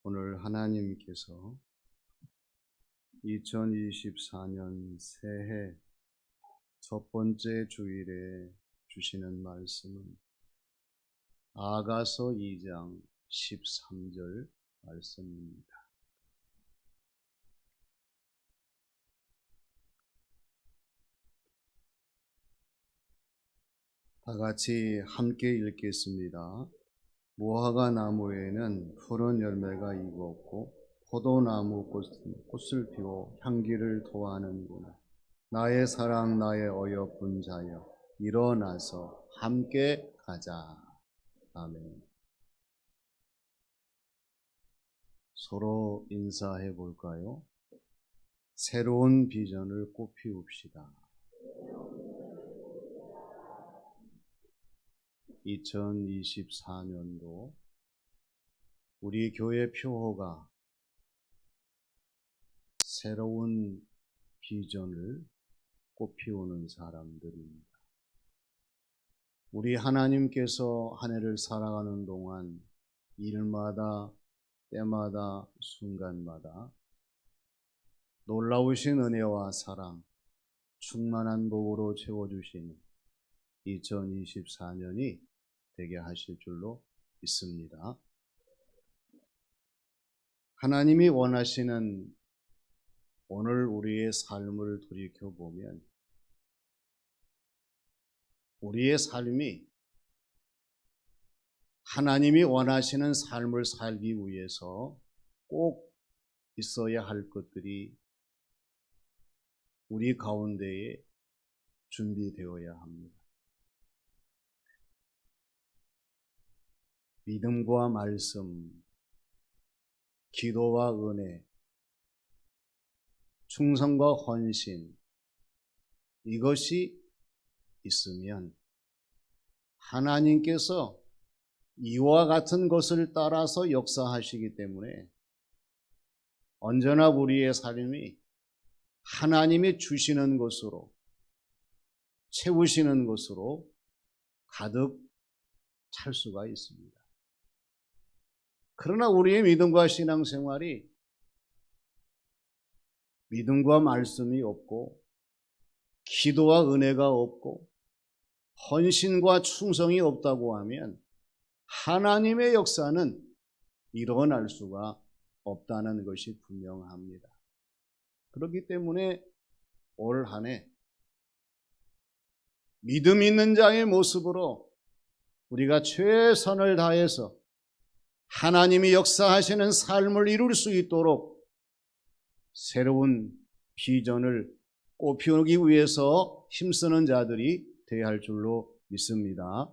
오늘 하나님께서 2024년 새해 첫 번째 주일에 주시는 말씀은 아가서 2장 13절 말씀입니다. 다 같이 함께 읽겠습니다. 무화과 나무에는 푸른 열매가 익었고 포도나무 꽃을 피워 향기를 토하는구나. 나의 사랑 나의 어여쁜 자여 일어나서 함께 가자. 아멘. 서로 인사해 볼까요? 새로운 비전을 꽃피웁시다. 2024년도 우리 교회 표어가 새로운 비전을 꽃피우는 사람들입니다. 우리 하나님께서 한 해를 살아가는 동안 일마다 때마다 순간마다 놀라우신 은혜와 사랑, 충만한 복으로 채워주시는 2024년이 되게 하실 줄로 믿습니다. 하나님이 원하시는 오늘 우리의 삶을 돌이켜보면 우리의 삶이 하나님이 원하시는 삶을 살기 위해서 꼭 있어야 할 것들이 우리 가운데에 준비되어야 합니다. 믿음과 말씀, 기도와 은혜, 충성과 헌신, 이것이 있으면 하나님께서 이와 같은 것을 따라서 역사하시기 때문에 언제나 우리의 삶이 하나님이 주시는 것으로, 채우시는 것으로 가득 찰 수가 있습니다. 그러나 우리의 믿음과 신앙생활이 믿음과 말씀이 없고 기도와 은혜가 없고 헌신과 충성이 없다고 하면 하나님의 역사는 일어날 수가 없다는 것이 분명합니다. 그렇기 때문에 올 한 해 믿음 있는 자의 모습으로 우리가 최선을 다해서 하나님이 역사하시는 삶을 이룰 수 있도록 새로운 비전을 꽃피우기 위해서 힘쓰는 자들이 되어야 할 줄로 믿습니다.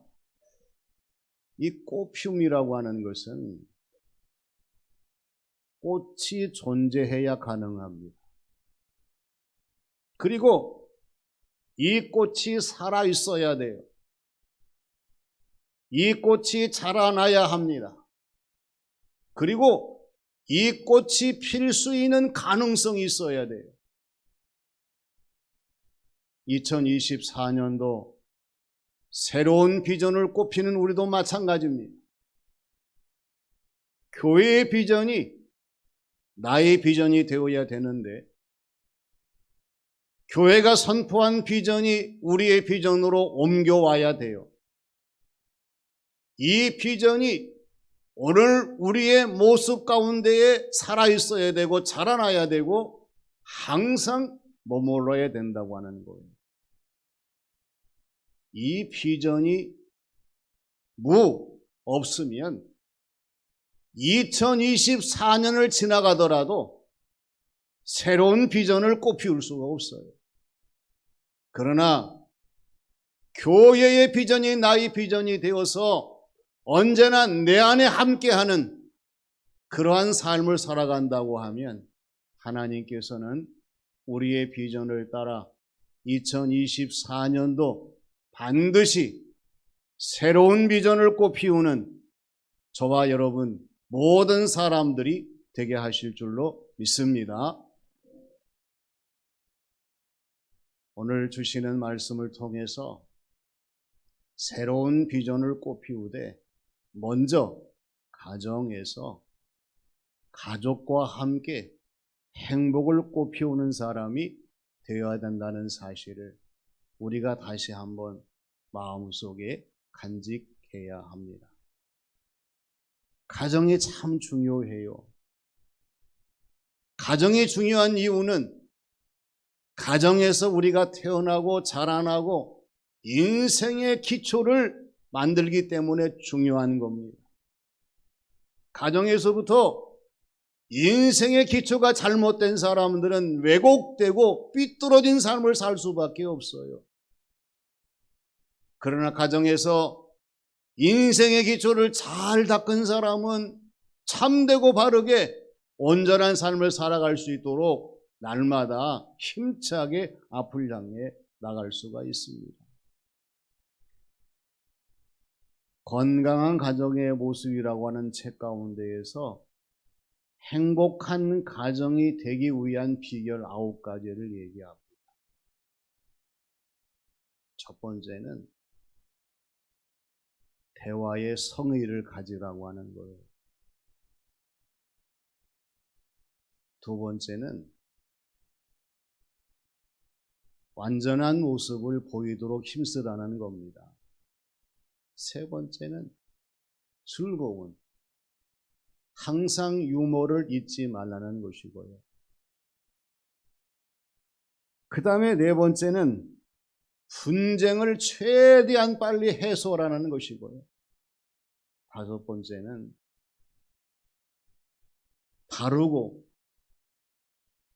이 꽃피움이라고 하는 것은 꽃이 존재해야 가능합니다. 그리고 이 꽃이 살아 있어야 돼요. 이 꽃이 자라나야 합니다. 그리고 이 꽃이 필 수 있는 가능성이 있어야 돼요. 2024년도 새로운 비전을 꽃피는 우리도 마찬가지입니다. 교회의 비전이 나의 비전이 되어야 되는데 교회가 선포한 비전이 우리의 비전으로 옮겨와야 돼요. 이 비전이 오늘 우리의 모습 가운데에 살아있어야 되고 자라나야 되고 항상 머물러야 된다고 하는 거예요. 이 비전이 없으면 2024년을 지나가더라도 새로운 비전을 꽃피울 수가 없어요. 그러나 교회의 비전이 나의 비전이 되어서 언제나 내 안에 함께하는 그러한 삶을 살아간다고 하면 하나님께서는 우리의 비전을 따라 2024년도 반드시 새로운 비전을 꽃피우는 저와 여러분 모든 사람들이 되게 하실 줄로 믿습니다. 오늘 주시는 말씀을 통해서 새로운 비전을 꽃피우되 먼저 가정에서 가족과 함께 행복을 꽃피우는 사람이 되어야 된다는 사실을 우리가 다시 한번 마음속에 간직해야 합니다. 가정이 참 중요해요. 가정이 중요한 이유는 가정에서 우리가 태어나고 자라나고 인생의 기초를 만들기 때문에 중요한 겁니다. 가정에서부터 인생의 기초가 잘못된 사람들은 왜곡되고 삐뚤어진 삶을 살 수밖에 없어요. 그러나 가정에서 인생의 기초를 잘 닦은 사람은 참되고 바르게 온전한 삶을 살아갈 수 있도록 날마다 힘차게 앞을 향해 나갈 수가 있습니다. 건강한 가정의 모습이라고 하는 책 가운데에서 행복한 가정이 되기 위한 비결 9가지를 얘기합니다. 첫 번째는 대화의 성의를 가지라고 하는 거예요. 두 번째는 완전한 모습을 보이도록 힘쓰라는 겁니다. 세 번째는 즐거운, 항상 유머를 잊지 말라는 것이고요. 그 다음에 네 번째는 분쟁을 최대한 빨리 해소하라는 것이고요. 다섯 번째는 바르고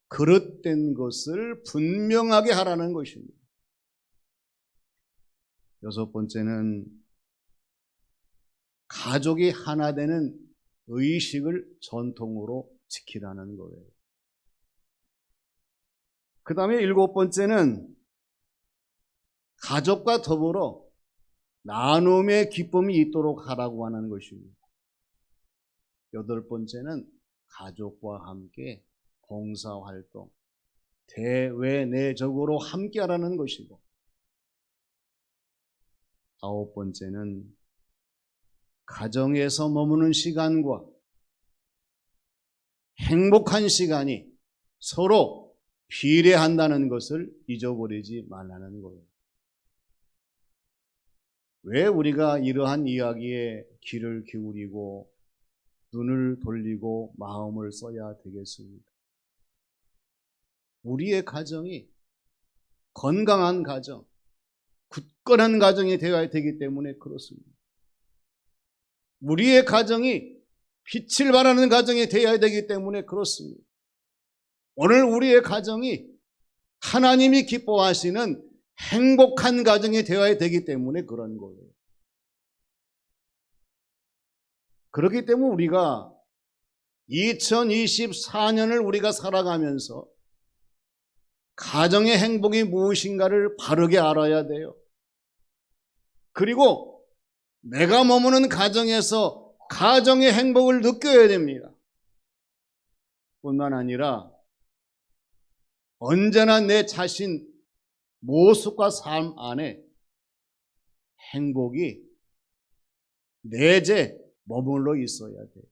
그릇된 것을 분명하게 하라는 것입니다. 여섯 번째는 가족이 하나 되는 의식을 전통으로 지키라는 거예요. 그 다음에 일곱 번째는 가족과 더불어 나눔의 기쁨이 있도록 하라고 하는 것입니다. 여덟 번째는 가족과 함께 봉사활동, 대외내적으로 함께 하라는 것이고, 아홉 번째는 가정에서 머무는 시간과 행복한 시간이 서로 비례한다는 것을 잊어버리지 말라는 거예요. 왜 우리가 이러한 이야기에 귀를 기울이고 눈을 돌리고 마음을 써야 되겠습니까? 우리의 가정이 건강한 가정, 굳건한 가정이 되어야 되기 때문에 그렇습니다. 우리의 가정이 빛을 발하는 가정이 되어야 되기 때문에 그렇습니다. 오늘 우리의 가정이 하나님이 기뻐하시는 행복한 가정이 되어야 되기 때문에 그런 거예요. 그렇기 때문에 우리가 2024년을 우리가 살아가면서 가정의 행복이 무엇인가를 바르게 알아야 돼요. 그리고 내가 머무는 가정에서 가정의 행복을 느껴야 됩니다. 뿐만 아니라 언제나 내 자신 모습과 삶 안에 행복이 내재 머물러 있어야 돼요.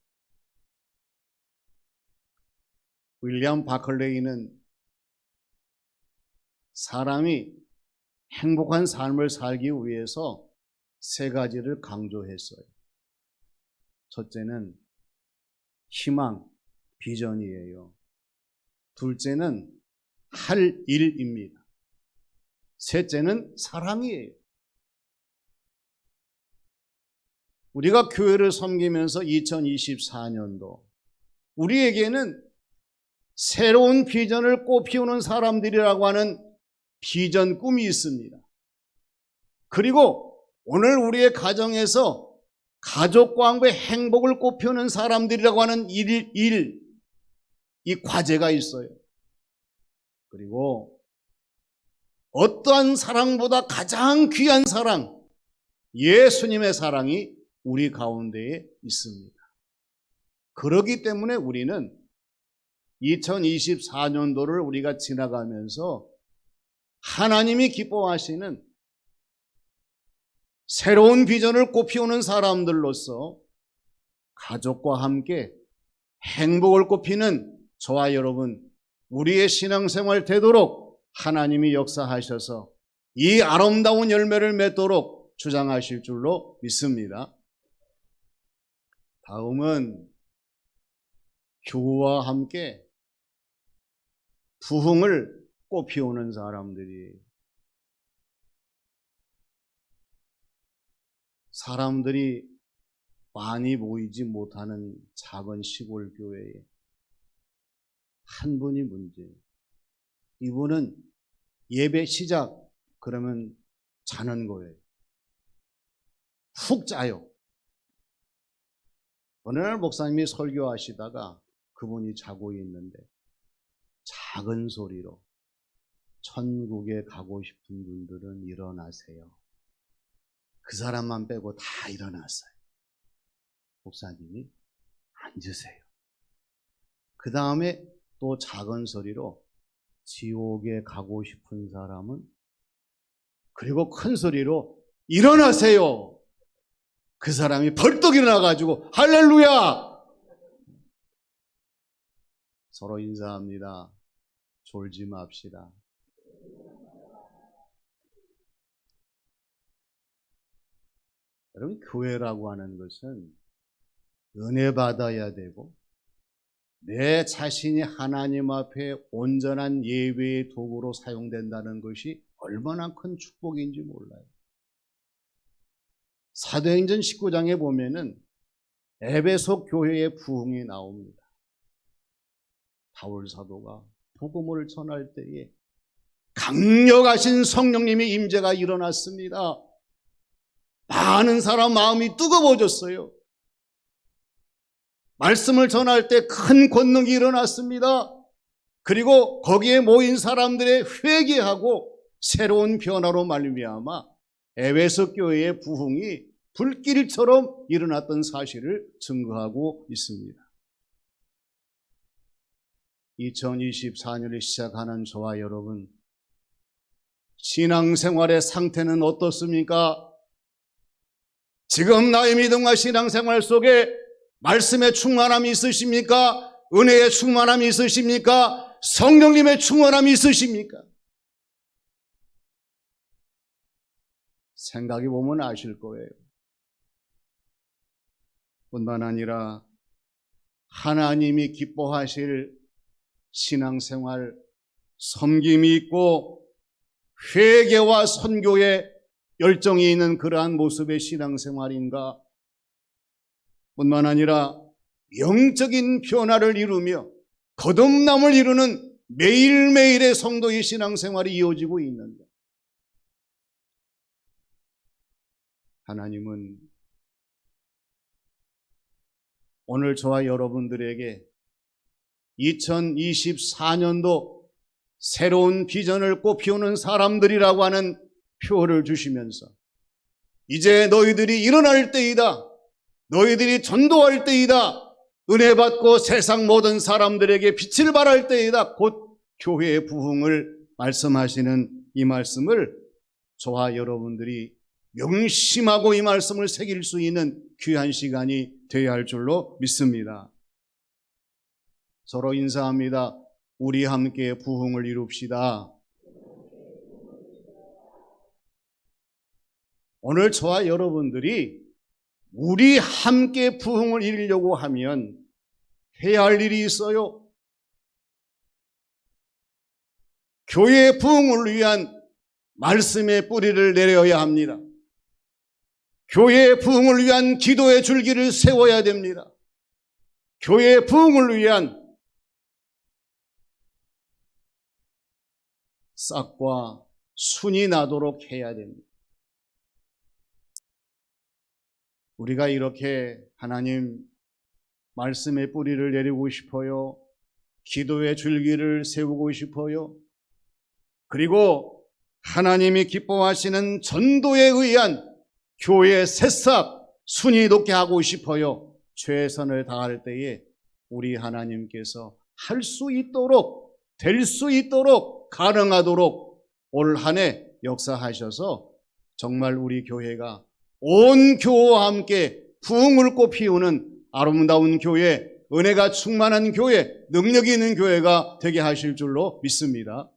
윌리엄 바클레이는 사람이 행복한 삶을 살기 위해서 세 가지를 강조했어요. 첫째는 희망, 비전이에요. 둘째는 할 일입니다. 셋째는 사랑이에요. 우리가 교회를 섬기면서 2024년도 우리에게는 새로운 비전을 꽃피우는 사람들이라고 하는 비전 꿈이 있습니다. 그리고 오늘 우리의 가정에서 가족과 함께 행복을 꽃피우는 사람들이라고 하는 이 과제가 있어요. 그리고 어떠한 사랑보다 가장 귀한 사랑, 예수님의 사랑이 우리 가운데에 있습니다. 그렇기 때문에 우리는 2024년도를 우리가 지나가면서 하나님이 기뻐하시는 새로운 비전을 꽃피우는 사람들로서 가족과 함께 행복을 꽃피는 저와 여러분, 우리의 신앙생활 되도록 하나님이 역사하셔서 이 아름다운 열매를 맺도록 주장하실 줄로 믿습니다. 다음은 교회와 함께 부흥을 꽃피우는 사람들이 많이 모이지 못하는 작은 시골 교회에 한 분이 문제예요. 이분은 예배 시작 그러면 자는 거예요. 훅 자요. 어느 날 목사님이 설교하시다가 그분이 자고 있는데 작은 소리로 천국에 가고 싶은 분들은 일어나세요. 그 사람만 빼고 다 일어났어요. 목사님이 앉으세요. 그 다음에 또 작은 소리로 지옥에 가고 싶은 사람은, 그리고 큰 소리로 일어나세요. 그 사람이 벌떡 일어나가지고 할렐루야! 서로 인사합니다. 졸지 맙시다. 여러분, 교회라고 하는 것은 은혜 받아야 되고 내 자신이 하나님 앞에 온전한 예배의 도구로 사용된다는 것이 얼마나 큰 축복인지 몰라요. 사도행전 19장에 보면은 에베소 교회의 부흥이 나옵니다. 바울 사도가 복음을 전할 때에 강력하신 성령님의 임재가 일어났습니다. 많은 사람 마음이 뜨거워졌어요. 말씀을 전할 때 큰 권능이 일어났습니다. 그리고 거기에 모인 사람들의 회개하고 새로운 변화로 말미암아 에베소 교회의 부흥이 불길처럼 일어났던 사실을 증거하고 있습니다. 2024년을 시작하는 저와 여러분, 신앙생활의 상태는 어떻습니까? 지금 나의 믿음과 신앙생활 속에 말씀의 충만함이 있으십니까? 은혜의 충만함이 있으십니까? 성령님의 충만함이 있으십니까? 생각해 보면 아실 거예요. 뿐만 아니라 하나님이 기뻐하실 신앙생활, 섬김이 있고 회개와 선교에 열정이 있는 그러한 모습의 신앙생활인가? 뿐만 아니라 영적인 변화를 이루며 거듭남을 이루는 매일매일의 성도의 신앙생활이 이어지고 있는가? 하나님은 오늘 저와 여러분들에게 2024년도 새로운 비전을 꽃피우는 사람들이라고 하는 표를 주시면서 이제 너희들이 일어날 때이다. 너희들이 전도할 때이다. 은혜 받고 세상 모든 사람들에게 빛을 발할 때이다. 곧 교회의 부흥을 말씀하시는 이 말씀을 저와 여러분들이 명심하고 이 말씀을 새길 수 있는 귀한 시간이 되어야 할 줄로 믿습니다. 서로 인사합니다. 우리 함께 부흥을 이룹시다. 오늘 저와 여러분들이 우리 함께 부흥을 이루려고 하면 해야 할 일이 있어요. 교회의 부흥을 위한 말씀의 뿌리를 내려야 합니다. 교회의 부흥을 위한 기도의 줄기를 세워야 됩니다. 교회의 부흥을 위한 싹과 순이 나도록 해야 됩니다. 우리가 이렇게 하나님 말씀의 뿌리를 내리고 싶어요. 기도의 줄기를 세우고 싶어요. 그리고 하나님이 기뻐하시는 전도에 의한 교회의 새싹 순이 돋게 하고 싶어요. 최선을 다할 때에 우리 하나님께서 할 수 있도록, 될 수 있도록, 가능하도록 올 한 해 역사하셔서 정말 우리 교회가 온 교회와 함께 부흥을 꽃피우는 아름다운 교회, 은혜가 충만한 교회, 능력이 있는 교회가 되게 하실 줄로 믿습니다.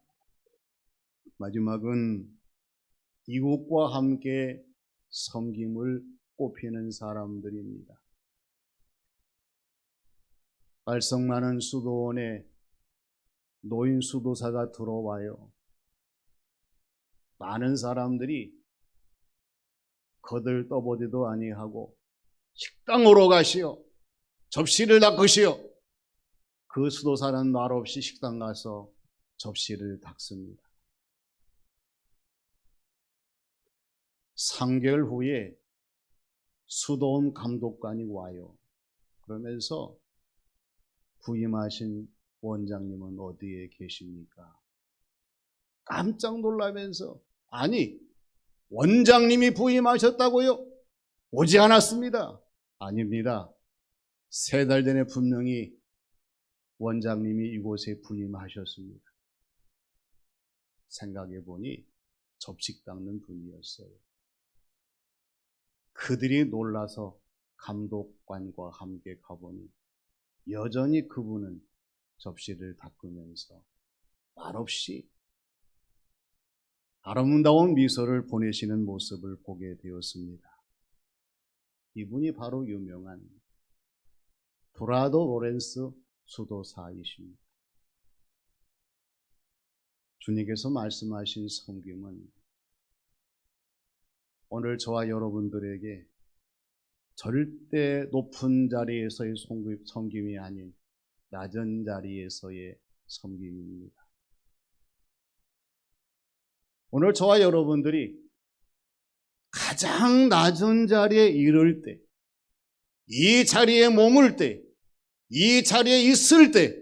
마지막은 이웃과 함께 섬김을 꼽히는 사람들입니다. 발성 많은 수도원에 노인 수도사가 들어와요. 많은 사람들이 거들떠보지도 아니하고 식당으로 가시오. 접시를 닦으시오. 그 수도사는 말없이 식당 가서 접시를 닦습니다. 3개월 후에 수도원 감독관이 와요. 그러면서 부임하신 원장님은 어디에 계십니까? 깜짝 놀라면서 아니 원장님이 부임하셨다고요? 오지 않았습니다. 아닙니다. 3달 전에 분명히 원장님이 이곳에 부임하셨습니다. 생각해 보니 접시 닦는 분이었어요. 그들이 놀라서 감독관과 함께 가보니 여전히 그분은 접시를 닦으면서 말없이 아름다운 미소를 보내시는 모습을 보게 되었습니다. 이분이 바로 유명한 도라도 로렌스 수도사이십니다. 주님께서 말씀하신 섬김은 오늘 저와 여러분들에게 절대 높은 자리에서의 섬김이 아닌 낮은 자리에서의 섬김입니다. 오늘 저와 여러분들이 가장 낮은 자리에 이를 때, 이 자리에 머물 때, 이 자리에 있을 때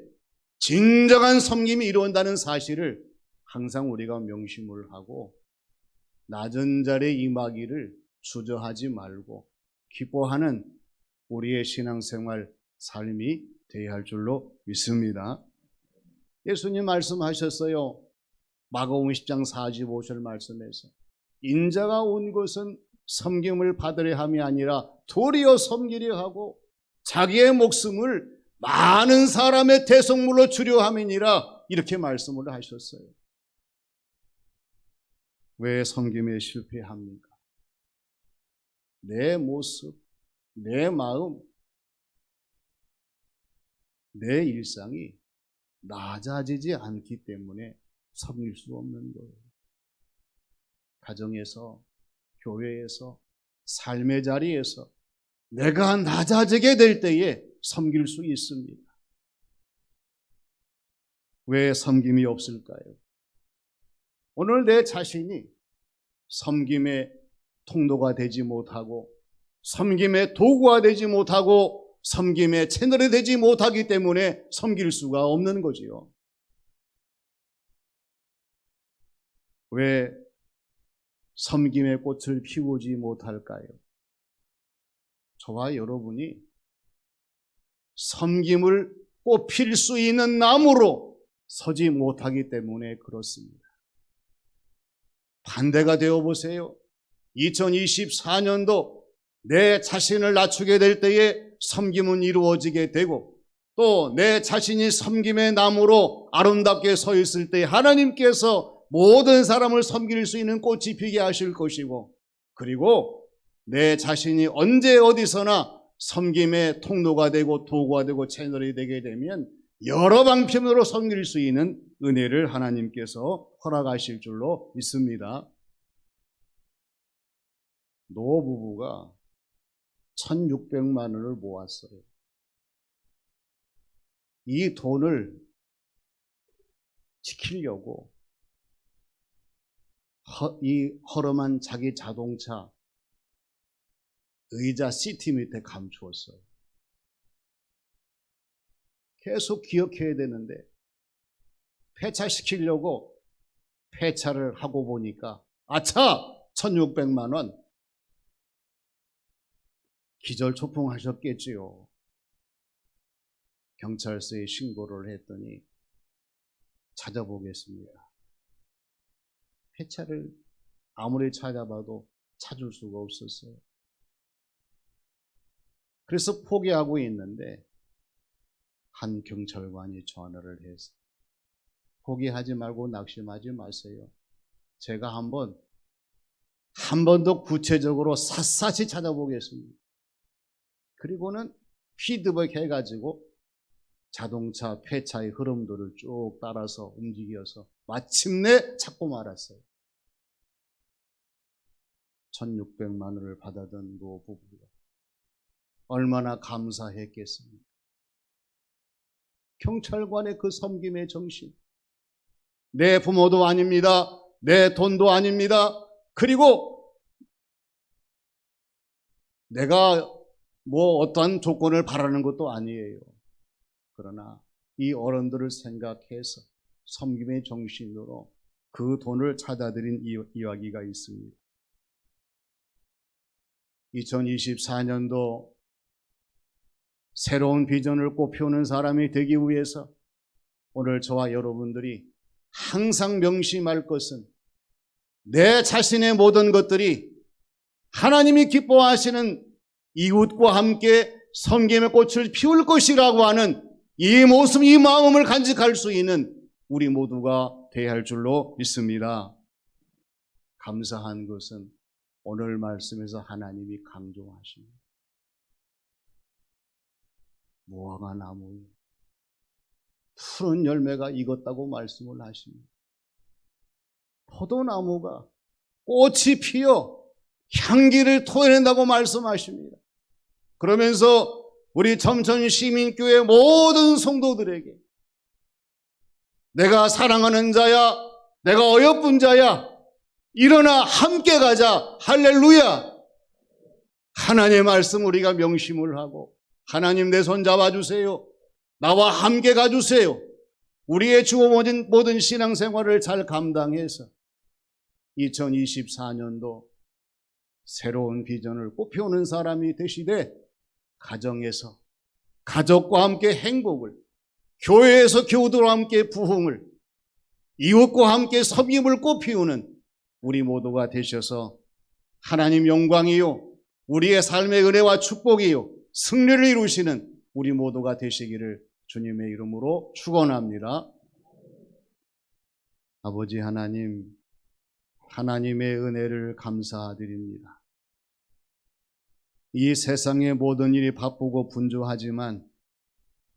진정한 섬김이 이루어진다는 사실을 항상 우리가 명심을 하고 낮은 자리에 임하기를 주저하지 말고 기뻐하는 우리의 신앙생활 삶이 되어야 할 줄로 믿습니다. 예수님 말씀하셨어요. 마가복음 10장 45절 말씀에서 인자가 온 것은 섬김을 받으려 함이 아니라 도리어 섬기려 하고 자기의 목숨을 많은 사람의 대속물로 주려 함이니라 이렇게 말씀을 하셨어요. 왜 섬김에 실패합니까? 내 모습, 내 마음, 내 일상이 낮아지지 않기 때문에 섬길 수 없는 거예요. 가정에서, 교회에서, 삶의 자리에서 내가 낮아지게 될 때에 섬길 수 있습니다. 왜 섬김이 없을까요? 오늘 내 자신이 섬김의 통로가 되지 못하고 섬김의 도구가 되지 못하고 섬김의 채널이 되지 못하기 때문에 섬길 수가 없는 거지요. 왜 섬김의 꽃을 피우지 못할까요? 저와 여러분이 섬김을 꽃필 수 있는 나무로 서지 못하기 때문에 그렇습니다. 반대가 되어 보세요. 2024년도 내 자신을 낮추게 될 때에 섬김은 이루어지게 되고 또 내 자신이 섬김의 나무로 아름답게 서 있을 때 하나님께서 모든 사람을 섬길 수 있는 꽃이 피게 하실 것이고 그리고 내 자신이 언제 어디서나 섬김의 통로가 되고 도구가 되고 채널이 되게 되면 여러 방편으로 섬길 수 있는 은혜를 하나님께서 허락하실 줄로 믿습니다. 노부부가 1,600만 원을 모았어요. 이 돈을 지키려고 이 허름한 자기 자동차 의자 시트 밑에 감추었어요. 계속 기억해야 되는데 폐차시키려고 폐차를 하고 보니까 아차! 1,600만 원 기절초풍하셨겠지요. 경찰서에 신고를 했더니 찾아보겠습니다. 폐차를 아무리 찾아봐도 찾을 수가 없었어요. 그래서 포기하고 있는데 한 경찰관이 전화를 해서 포기하지 말고 낙심하지 마세요. 제가 한 번 더 구체적으로 샅샅이 찾아보겠습니다. 그리고는 피드백 해가지고 자동차 폐차의 흐름들을 쭉 따라서 움직여서 마침내 찾고 말았어요. 1,600만 원을 받아던 노 부부가 얼마나 감사했겠습니까? 경찰관의 그 섬김의 정신, 내 부모도 아닙니다. 내 돈도 아닙니다. 그리고 내가 뭐 어떠한 조건을 바라는 것도 아니에요. 그러나 이 어른들을 생각해서 섬김의 정신으로 그 돈을 찾아드린 이야기가 있습니다. 2024년도 새로운 비전을 꽃피우는 사람이 되기 위해서 오늘 저와 여러분들이 항상 명심할 것은 내 자신의 모든 것들이 하나님이 기뻐하시는 이웃과 함께 섬김의 꽃을 피울 것이라고 하는 이 모습, 이 마음을 간직할 수 있는 우리 모두가 되어야 할 줄로 믿습니다. 감사한 것은 오늘 말씀에서 하나님이 강조하십니다. 무화과 나무에 푸른 열매가 익었다고 말씀을 하십니다. 포도나무가 꽃이 피어 향기를 토해낸다고 말씀하십니다. 그러면서 우리 점천 시민교회 모든 성도들에게 내가 사랑하는 자야, 내가 어여쁜 자야, 일어나 함께 가자. 할렐루야. 하나님의 말씀 우리가 명심을 하고 하나님 내 손 잡아주세요. 나와 함께 가주세요. 우리의 주어 모든 신앙생활을 잘 감당해서 2024년도 새로운 비전을 꽃피우는 사람이 되시되 가정에서 가족과 함께 행복을, 교회에서 교우들과 함께 부흥을, 이웃과 함께 섬김을 꽃피우는 우리 모두가 되셔서 하나님 영광이요 우리의 삶의 은혜와 축복이요 승리를 이루시는 우리 모두가 되시기를 주님의 이름으로 축원합니다. 아버지 하나님, 하나님의 은혜를 감사드립니다. 이 세상의 모든 일이 바쁘고 분주하지만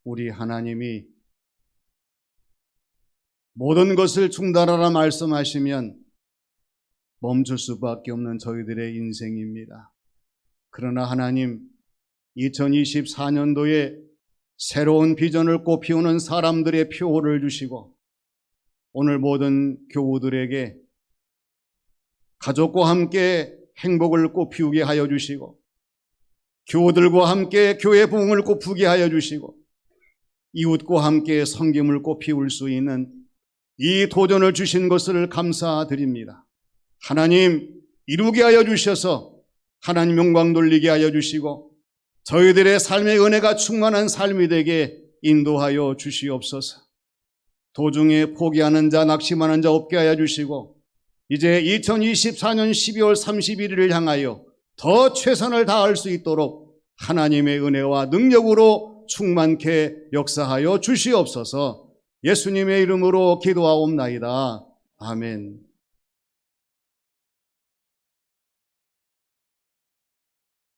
우리 하나님이 모든 것을 중단하라 말씀하시면 멈출 수밖에 없는 저희들의 인생입니다. 그러나 하나님, 2024년도에 새로운 비전을 꽃피우는 사람들의 표를 주시고 오늘 모든 교우들에게 가족과 함께 행복을 꽃피우게 하여 주시고 교우들과 함께 교회 부흥을 꽃피우게 하여 주시고 이웃과 함께 섬김을 꽃피울 수 있는 이 도전을 주신 것을 감사드립니다. 하나님 이루게 하여 주셔서 하나님 영광 돌리게 하여 주시고 저희들의 삶의 은혜가 충만한 삶이 되게 인도하여 주시옵소서. 도중에 포기하는 자, 낙심하는 자 없게 하여 주시고 이제 2024년 12월 31일을 향하여 더 최선을 다할 수 있도록 하나님의 은혜와 능력으로 충만케 역사하여 주시옵소서. 예수님의 이름으로 기도하옵나이다. 아멘.